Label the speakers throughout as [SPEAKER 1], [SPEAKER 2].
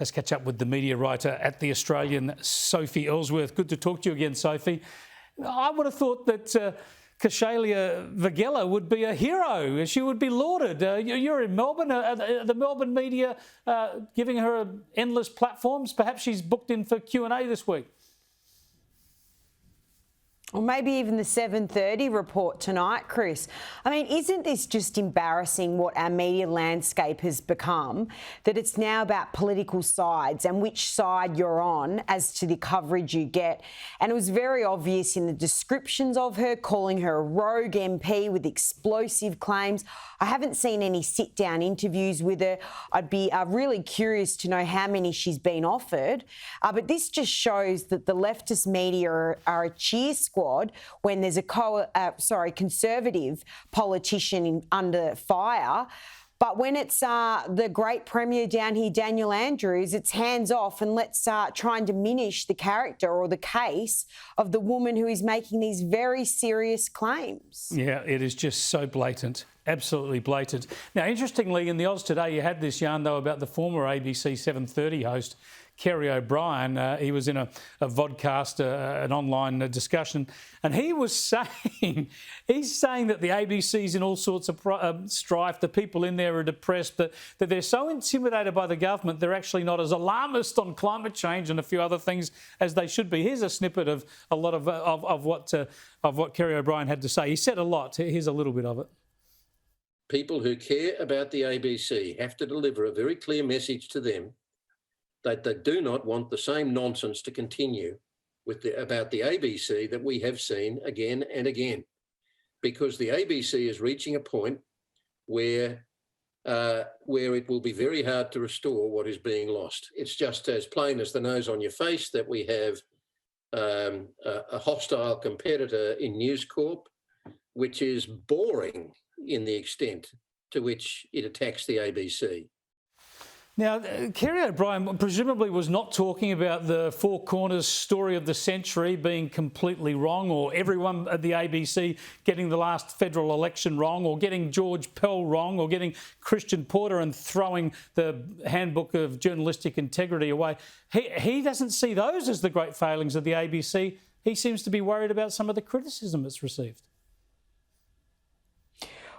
[SPEAKER 1] Let's catch up with the media writer at The Australian, Sophie Elsworth. Good to talk to you again, Sophie. I would have thought that Kaushaliya Vaghela would be a hero. She would be lauded. You're in Melbourne. Are the Melbourne media giving her endless platforms? Perhaps she's booked in for Q&A this week.
[SPEAKER 2] Or maybe even the 7:30 report tonight, Chris. I mean, isn't this just embarrassing what our media landscape has become, that it's now about political sides and which side you're on as to the coverage you get? And it was very obvious in the descriptions of her, calling her a rogue MP with explosive claims. I haven't seen any sit-down interviews with her. I'd be really curious to know how many she's been offered. But this just shows that the leftist media are a cheer squad when there's a conservative politician under fire. But when it's the great Premier down here, Daniel Andrews, it's hands off and let's try and diminish the character or the case of the woman who is making these very serious claims.
[SPEAKER 1] Yeah, it is just so blatant. Absolutely blatant. Now, interestingly, in the Oz Today, you had this yarn, though, about the former ABC 7:30 host, Kerry O'Brien. He was in a vodcast, an online discussion, and he's saying that the ABC's in all sorts of strife, the people in there are depressed, that they're so intimidated by the government, they're actually not as alarmist on climate change and a few other things as they should be. Here's a snippet of a lot of what Kerry O'Brien had to say. He said a lot. Here's a little bit of it.
[SPEAKER 3] People who care about the ABC have to deliver a very clear message to them that they do not want the same nonsense to continue about the ABC that we have seen again and again, because the ABC is reaching a point where it will be very hard to restore what is being lost. It's just as plain as the nose on your face that we have a hostile competitor in News Corp, which is boring in the extent to which it attacks the ABC.
[SPEAKER 1] Now, Kerry O'Brien presumably was not talking about the Four Corners story of the century being completely wrong, or everyone at the ABC getting the last federal election wrong, or getting George Pell wrong, or getting Christian Porter and throwing the handbook of journalistic integrity away. He doesn't see those as the great failings of the ABC. He seems to be worried about some of the criticism it's received.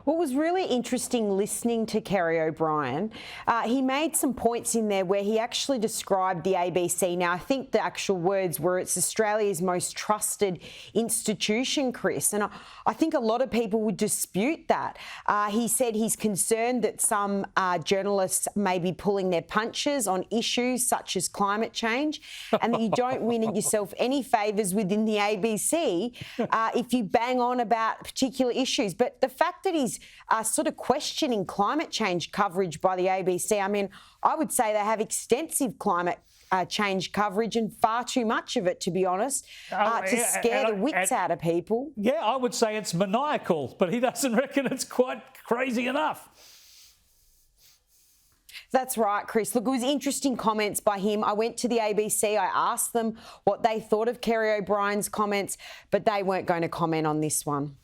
[SPEAKER 2] What was really interesting listening to Kerry O'Brien, he made some points in there where he actually described the ABC. Now, I think the actual words were, it's Australia's most trusted institution, Chris. And I think a lot of people would dispute that. He said he's concerned that some journalists may be pulling their punches on issues such as climate change, and that you don't win yourself any favours within the ABC if you bang on about particular issues. But the fact that he's sort of questioning climate change coverage by the ABC. I mean, I would say they have extensive climate change coverage and far too much of it, to be honest, to scare the wits out of people.
[SPEAKER 1] Yeah, I would say it's maniacal, but he doesn't reckon it's quite crazy enough.
[SPEAKER 2] That's right, Chris. Look, it was interesting comments by him. I went to the ABC. I asked them what they thought of Kerry O'Brien's comments, but they weren't going to comment on this one.